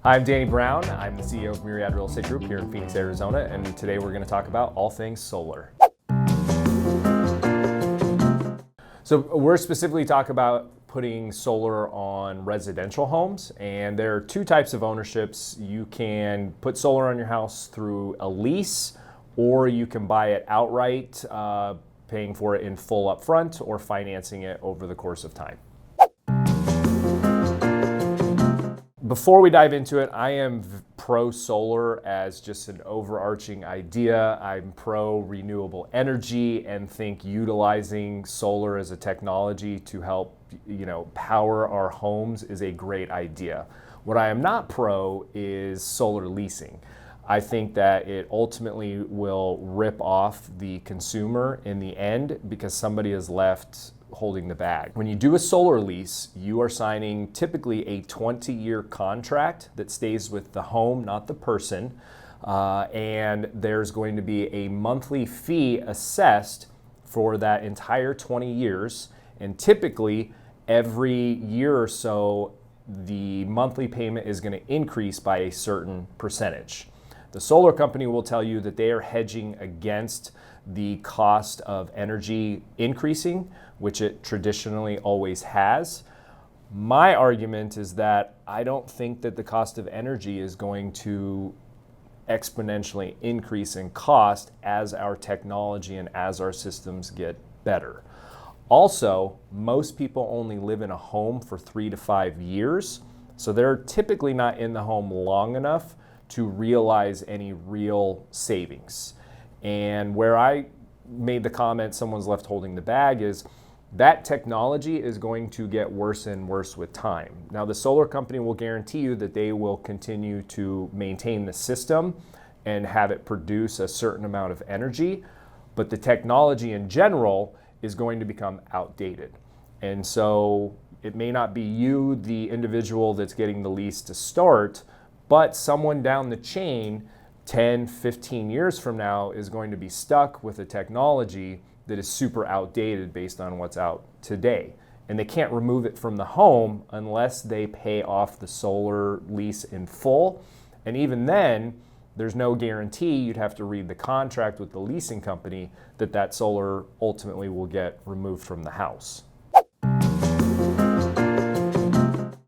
I'm Danny Brown. I'm the CEO of Myriad Real Estate Group here in Phoenix, Arizona, and today we're going to talk about all things solar. So we're specifically talking about putting solar on residential homes, and there are two types of ownerships. You can put solar on your house through a lease, or you can buy it outright, paying for it in full upfront or financing it over the course of time. Before we dive into it, I am pro solar as just an overarching idea. I'm pro renewable energy and think utilizing solar as a technology to help, power our homes is a great idea. What I am not pro is solar leasing. I think that it ultimately will rip off the consumer in the end because somebody is left holding the bag. When you do a solar lease, you are signing typically a 20-year contract that stays with the home, not the person, and there's going to be a monthly fee assessed for that entire 20 years, and typically every year or so the monthly payment is going to increase by a certain percentage. The solar company will tell you that they are hedging against the cost of energy increasing, which it traditionally always has. My argument is that I don't think that the cost of energy is going to exponentially increase in cost as our technology and as our systems get better. Also, most people only live in a home for 3 to 5 years, so they're typically not in the home long enough to realize any real savings. And where I made the comment someone's left holding the bag is that technology is going to get worse and worse with time. Now, the solar company will guarantee you that they will continue to maintain the system and have it produce a certain amount of energy, but the technology in general is going to become outdated. And so it may not be you, the individual that's getting the lease to start, but someone down the chain 10, 15 years from now is going to be stuck with a technology that is super outdated based on what's out today. And they can't remove it from the home unless they pay off the solar lease in full. And even then, there's no guarantee. You'd have to read the contract with the leasing company that solar ultimately will get removed from the house.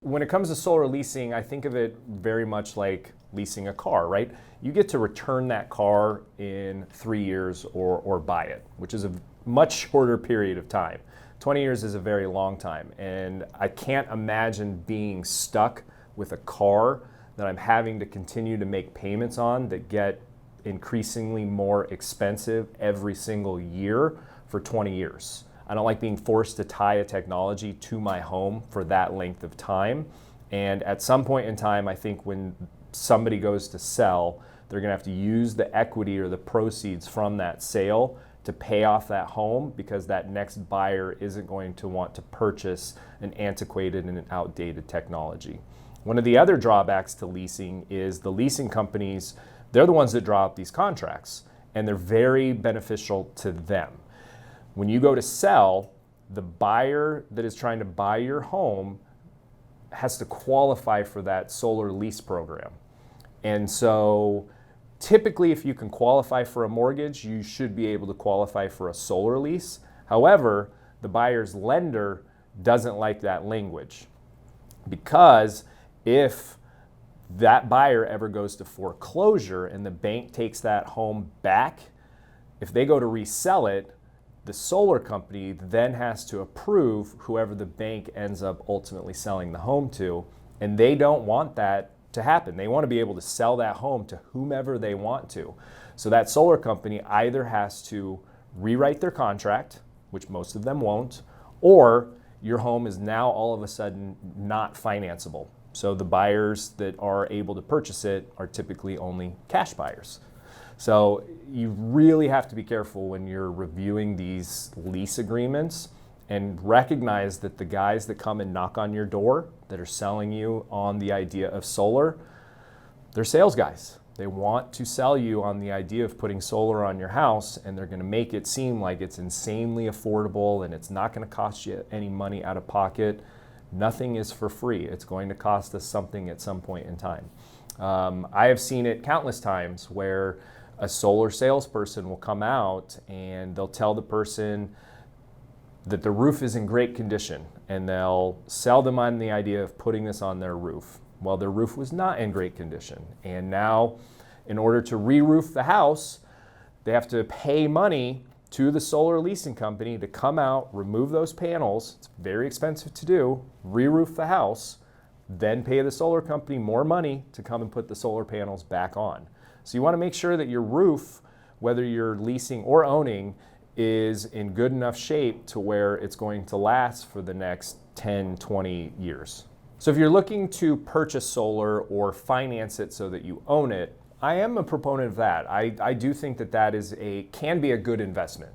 When it comes to solar leasing, I think of it very much like leasing a car, right? You get to return that car in 3 years or buy it, which is a much shorter period of time. 20 years is a very long time, and I can't imagine being stuck with a car that I'm having to continue to make payments on that get increasingly more expensive every single year for 20 years. I don't like being forced to tie a technology to my home for that length of time. And at some point in time, I think when somebody goes to sell, they're going to have to use the equity or the proceeds from that sale to pay off that home because that next buyer isn't going to want to purchase an antiquated and an outdated technology. One of the other drawbacks to leasing is the leasing companies, they're the ones that draw up these contracts, and they're very beneficial to them. When you go to sell, the buyer that is trying to buy your home has to qualify for that solar lease program. And so typically if you can qualify for a mortgage, you should be able to qualify for a solar lease. However, the buyer's lender doesn't like that language because if that buyer ever goes to foreclosure and the bank takes that home back, if they go to resell it, the solar company then has to approve whoever the bank ends up ultimately selling the home to, and they don't want that to happen. They want to be able to sell that home to whomever they want to. So that solar company either has to rewrite their contract, which most of them won't, or your home is now all of a sudden not financeable. So the buyers that are able to purchase it are typically only cash buyers. So you really have to be careful when you're reviewing these lease agreements and recognize that the guys that come and knock on your door that are selling you on the idea of solar, they're sales guys. They want to sell you on the idea of putting solar on your house, and they're going to make it seem like it's insanely affordable and it's not going to cost you any money out of pocket. Nothing is for free. It's going to cost us something at some point in time. I have seen it countless times where a solar salesperson will come out and they'll tell the person that the roof is in great condition, and they'll sell them on the idea of putting this on their roof. Well, their roof was not in great condition, and now in order to re-roof the house, they have to pay money to the solar leasing company to come out, remove those panels. It's very expensive to do, re-roof the house, then pay the solar company more money to come and put the solar panels back on. So you want to make sure that your roof, whether you're leasing or owning, is in good enough shape to where it's going to last for the next 10, 20 years. So if you're looking to purchase solar or finance it so that you own it, I am a proponent of that. I do think that can be a good investment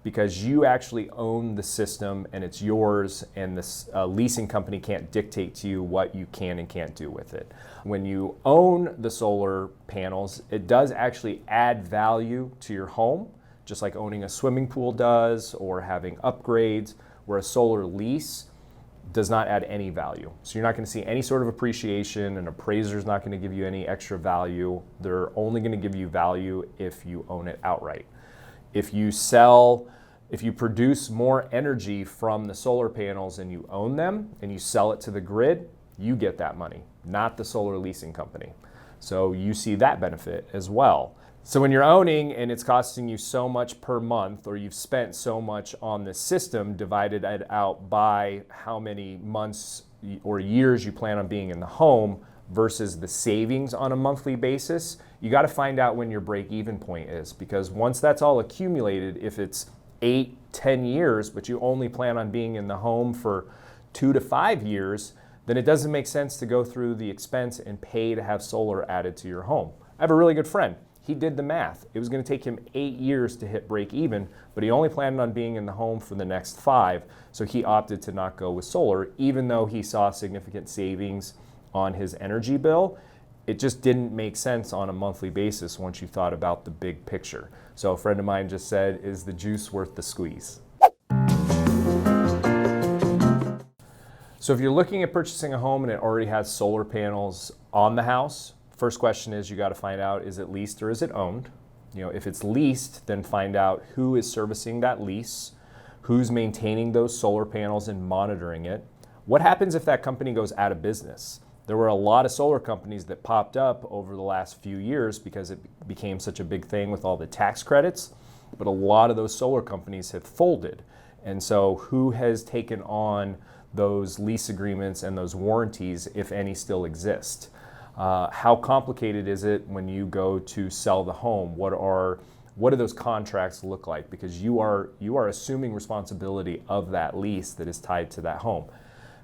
because you actually own the system and it's yours, and the leasing company can't dictate to you what you can and can't do with it. When you own the solar panels, it does actually add value to your home, just like owning a swimming pool does or having upgrades, where a solar lease does not add any value. So you're not going to see any sort of appreciation. An appraiser's not going to give you any extra value. They're only going to give you value if you own it outright. If you produce more energy from the solar panels and you own them and you sell it to the grid, you get that money, not the solar leasing company. So you see that benefit as well. So when you're owning and it's costing you so much per month, or you've spent so much on the system, divided it out by how many months or years you plan on being in the home versus the savings on a monthly basis, you got to find out when your break-even point is, because once that's all accumulated, if it's 8, 10 years, but you only plan on being in the home for 2 to 5 years, then it doesn't make sense to go through the expense and pay to have solar added to your home. I have a really good friend. He did the math. It was going to take him 8 years to hit break even, but he only planned on being in the home for the next 5, so he opted to not go with solar, even though he saw significant savings on his energy bill. It just didn't make sense on a monthly basis once you thought about the big picture. So a friend of mine just said, is the juice worth the squeeze? So if you're looking at purchasing a home and it already has solar panels on the house, first question is you got to find out, is it leased or is it owned? If it's leased, then find out who is servicing that lease, who's maintaining those solar panels and monitoring it. What happens if that company goes out of business? There were a lot of solar companies that popped up over the last few years because it became such a big thing with all the tax credits, but a lot of those solar companies have folded. And so who has taken on those lease agreements and those warranties, if any still exist? How complicated is it when you go to sell the home? What do those contracts look like? Because you are assuming responsibility of that lease that is tied to that home.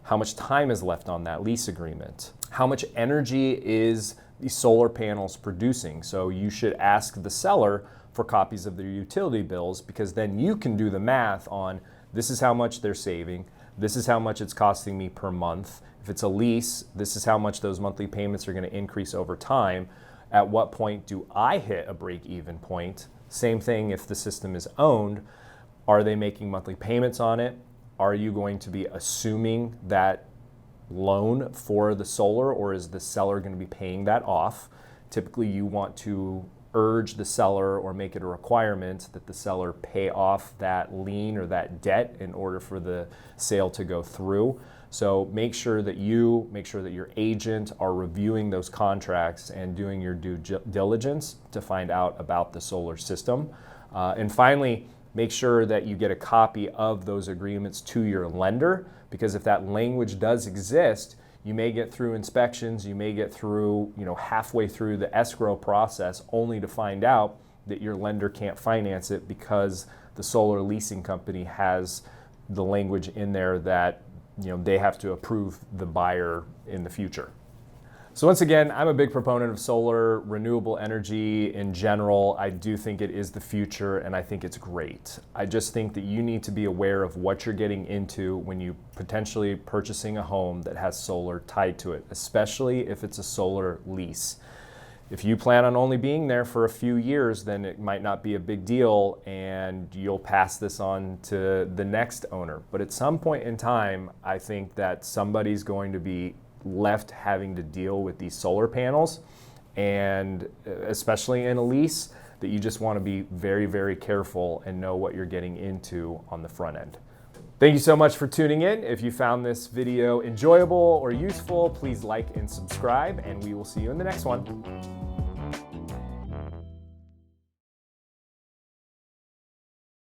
How much time is left on that lease agreement? How much energy is the solar panels producing? So you should ask the seller for copies of their utility bills, because then you can do the math on, this is how much they're saving, this is how much it's costing me per month. If it's a lease, this is how much those monthly payments are going to increase over time. At what point do I hit a break-even point? Same thing if the system is owned. Are they making monthly payments on it? Are you going to be assuming that loan for the solar, or is the seller going to be paying that off? Typically, you want to urge the seller or make it a requirement that the seller pay off that lien or that debt in order for the sale to go through. So make sure that your agent are reviewing those contracts and doing your due diligence to find out about the solar system. And finally, make sure that you get a copy of those agreements to your lender, because if that language does exist, you may get through inspections, you may get through, halfway through the escrow process, only to find out that your lender can't finance it because the solar leasing company has the language in there that they have to approve the buyer in the future. So once again, I'm a big proponent of solar, renewable energy in general. I do think it is the future, and I think it's great. I just think that you need to be aware of what you're getting into when you potentially purchasing a home that has solar tied to it, especially if it's a solar lease. If you plan on only being there for a few years, then it might not be a big deal and you'll pass this on to the next owner. But at some point in time, I think that somebody's going to be left having to deal with these solar panels, and especially in a lease, that you just want to be very, very careful and know what you're getting into on the front end. Thank you so much for tuning in. If you found this video enjoyable or useful, please like and subscribe, and we will see you in the next one.